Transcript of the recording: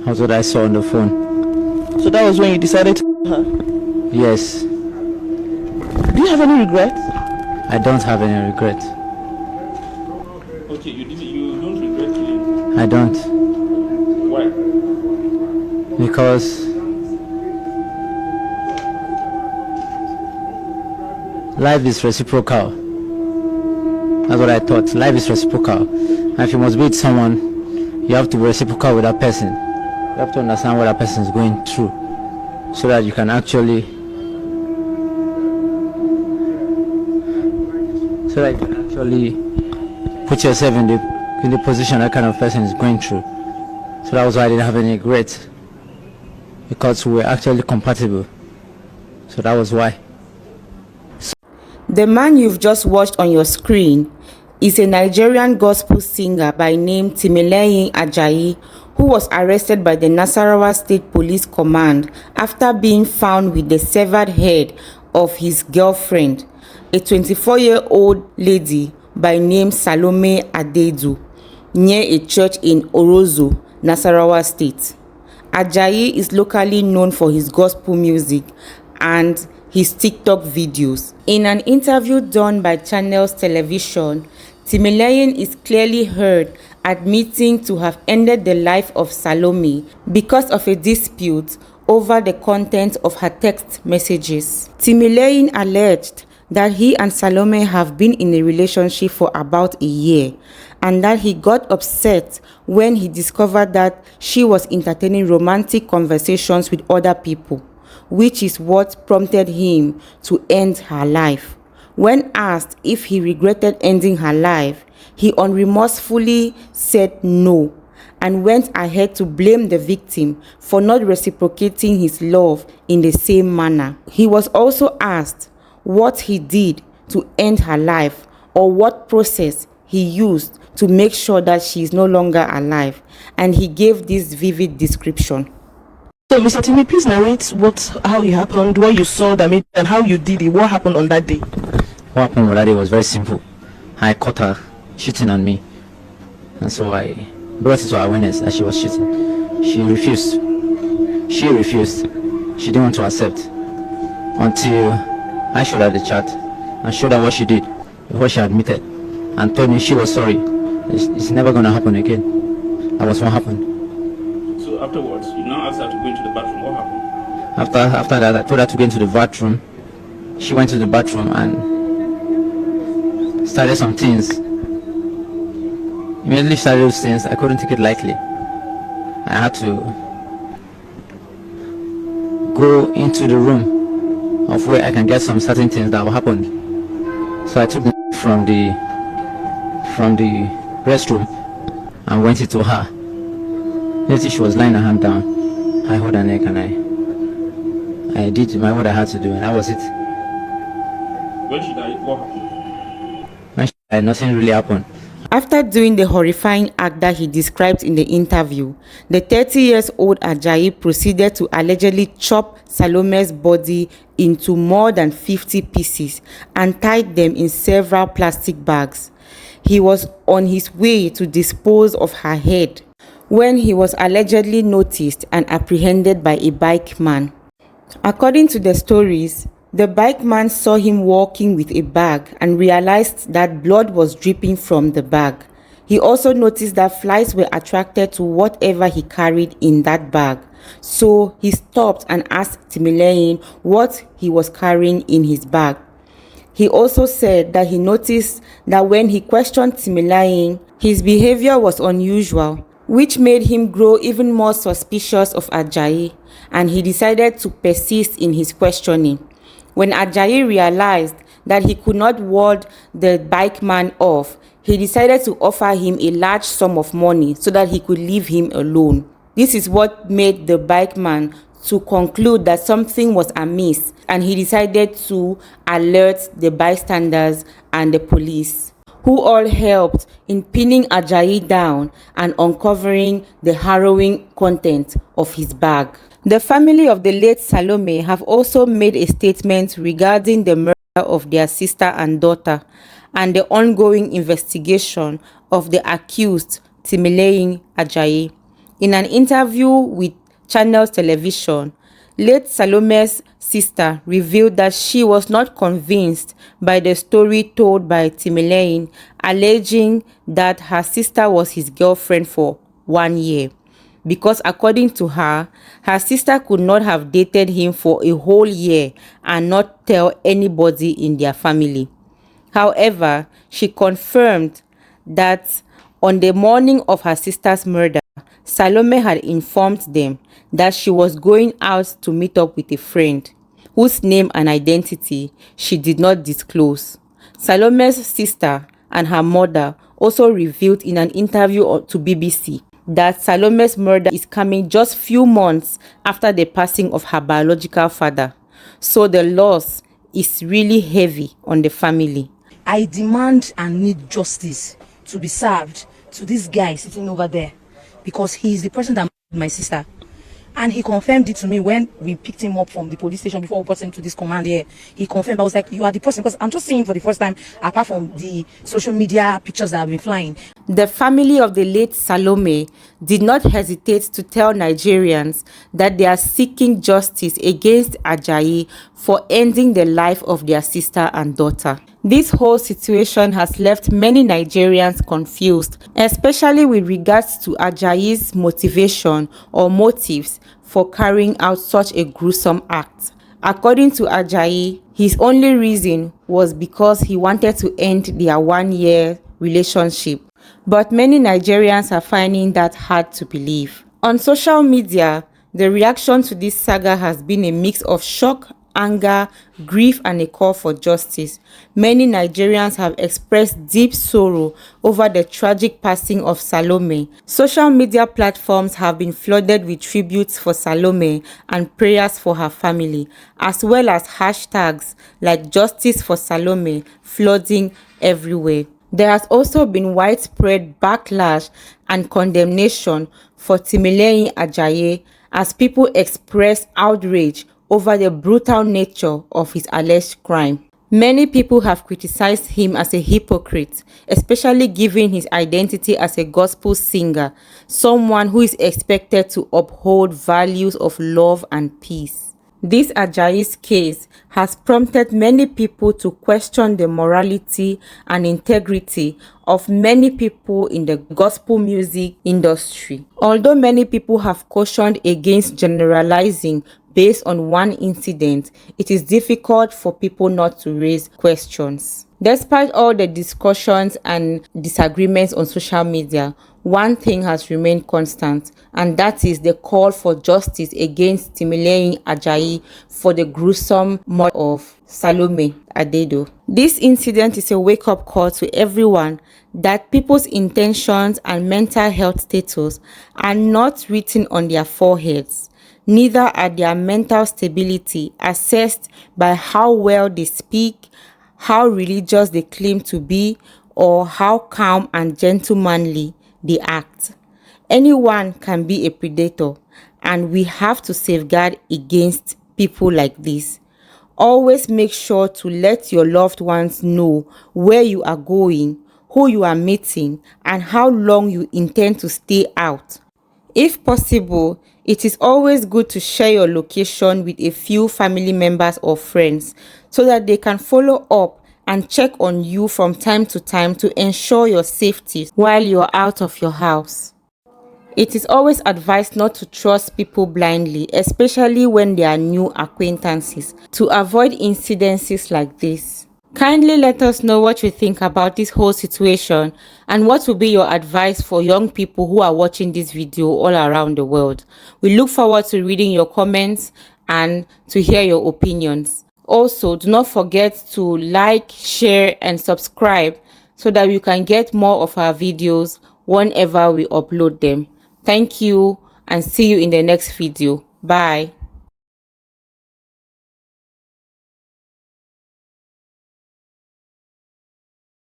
That's what I saw on the phone. So that was when you decided to kill her? Yes. Do you have any regrets? I don't have any regret. Okay, you don't regret killing? I don't. Why? Because life is reciprocal. That's what I thought. Life is reciprocal. And if you must be with someone, you have to be reciprocal with that person. You have to understand what that person is going through, so that you can actually put yourself in the position that kind of person is going through. So that was why I didn't have any regret, because we were actually compatible. So that was why. The man you've just watched on your screen is a Nigerian gospel singer by name Timileyin Ajayi, who was arrested by the Nasarawa State Police Command after being found with the severed head of his girlfriend, a 24-year-old lady by name Salome Adaidu, near a church in Orozo, Nasarawa State. Ajayi is locally known for his gospel music and his TikTok videos. In an interview done by Channels Television, Timileyin is clearly heard admitting to have ended the life of Salome because of a dispute over the content of her text messages. Timileyin alleged that he and Salome have been in a relationship for about a year, and that he got upset when he discovered that she was entertaining romantic conversations with other people, which is what prompted him to end her life. When asked if he regretted ending her life, he unremorsefully said no, and went ahead to blame the victim for not reciprocating his love in the same manner. He was also asked what he did to end her life, or what process he used to make sure that she is no longer alive, and he gave this vivid description. So, Mr. Timi, please narrate how it happened, what you saw, that made, and how you did it. What happened on that day? What happened on that day was very simple. I caught her cheating on me, and so I brought it to her awareness that she was cheating. She refused. She didn't want to accept until I showed her the chat and showed her what she did, what she admitted, and told me she was sorry. It's never going to happen again. That was what happened. So afterwards, you now asked her to go into the bathroom. What happened? After that, I told her to go into the bathroom. She went to the bathroom and started some things. Immediately started those things. I couldn't take it lightly. I had to go into the room of where I can get some certain things that happened. So I took the from the restroom and went into her. Immediately she was lying her hand down. I held her neck and I did what I had to do, and that was it. When she died, what happened? When she died, nothing really happened. After doing the horrifying act that he described in the interview, the 30-year-old Ajayi proceeded to allegedly chop Salome's body into more than 50 pieces and tied them in several plastic bags. He was on his way to dispose of her head when he was allegedly noticed and apprehended by a bike man. According to the stories, the bike man saw him walking with a bag and realized that blood was dripping from the bag. He also noticed that flies were attracted to whatever he carried in that bag. So he stopped and asked Timileyin what he was carrying in his bag. He also said that he noticed that when he questioned Timileyin, his behavior was unusual, which made him grow even more suspicious of Ajayi, and he decided to persist in his questioning. When Ajayi realized that he could not ward the bike man off, he decided to offer him a large sum of money so that he could leave him alone. This is what made the bike man to conclude that something was amiss, and he decided to alert the bystanders and the police, who all helped in pinning Ajayi down and uncovering the harrowing content of his bag. The family of the late Salome have also made a statement regarding the murder of their sister and daughter and the ongoing investigation of the accused Timileyin Ajayi. In an interview with Channels Television, late Salome's sister revealed that she was not convinced by the story told by Timileyin, alleging that her sister was his girlfriend for 1 year. Because according to her, her sister could not have dated him for a whole year and not tell anybody in their family. However, she confirmed that on the morning of her sister's murder, Salome had informed them that she was going out to meet up with a friend, whose name and identity she did not disclose. Salome's sister and her mother also revealed in an interview to BBC that Salome's murder is coming just few months after the passing of her biological father. So the loss is really heavy on the family. I demand and need justice to be served to this guy sitting over there, because he is the person that murdered my sister. And he confirmed it to me when we picked him up from the police station before we brought him to this command here. He confirmed. I was like, you are the person, because I'm just seeing him for the first time, apart from the social media pictures that have been flying. The family of the late Salome did not hesitate to tell Nigerians that they are seeking justice against Ajayi for ending the life of their sister and daughter. This whole situation has left many Nigerians confused, especially with regards to Ajayi's motivation or motives for carrying out such a gruesome act. According to Ajayi, his only reason was because he wanted to end their 1 year relationship. But many Nigerians are finding that hard to believe. On social media, the reaction to this saga has been a mix of shock, anger, grief, and a call for justice. Many Nigerians have expressed deep sorrow over the tragic passing of Salome. Social media platforms have been flooded with tributes for Salome and prayers for her family, as well as hashtags like Justice for Salome flooding everywhere. There has also been widespread backlash and condemnation for Timileyin Ajayi as people express outrage over the brutal nature of his alleged crime. Many people have criticized him as a hypocrite, especially given his identity as a gospel singer, someone who is expected to uphold values of love and peace. This Ajayi's case has prompted many people to question the morality and integrity of many people in the gospel music industry. Although many people have cautioned against generalizing based on one incident, it is difficult for people not to raise questions. Despite all the discussions and disagreements on social media, one thing has remained constant, and that is the call for justice against Timileyin Ajayi for the gruesome murder of Salome Adaidu. This incident is a wake-up call to everyone that people's intentions and mental health status are not written on their foreheads. Neither are their mental stability assessed by how well they speak, how religious they claim to be, or how calm and gentlemanly they act. Anyone can be a predator, and we have to safeguard against people like this. Always make sure to let your loved ones know where you are going, who you are meeting, and how long you intend to stay out. If possible, it is always good to share your location with a few family members or friends so that they can follow up and check on you from time to time to ensure your safety while you're out of your house. It is always advised not to trust people blindly, especially when they are new acquaintances, to avoid incidences like this. Kindly let us know what you think about this whole situation and what will be your advice for young people who are watching this video all around the world. We look forward to reading your comments and to hear your opinions. Also, do not forget to like, share, and subscribe so that you can get more of our videos whenever we upload them. Thank you and see you in the next video. Bye.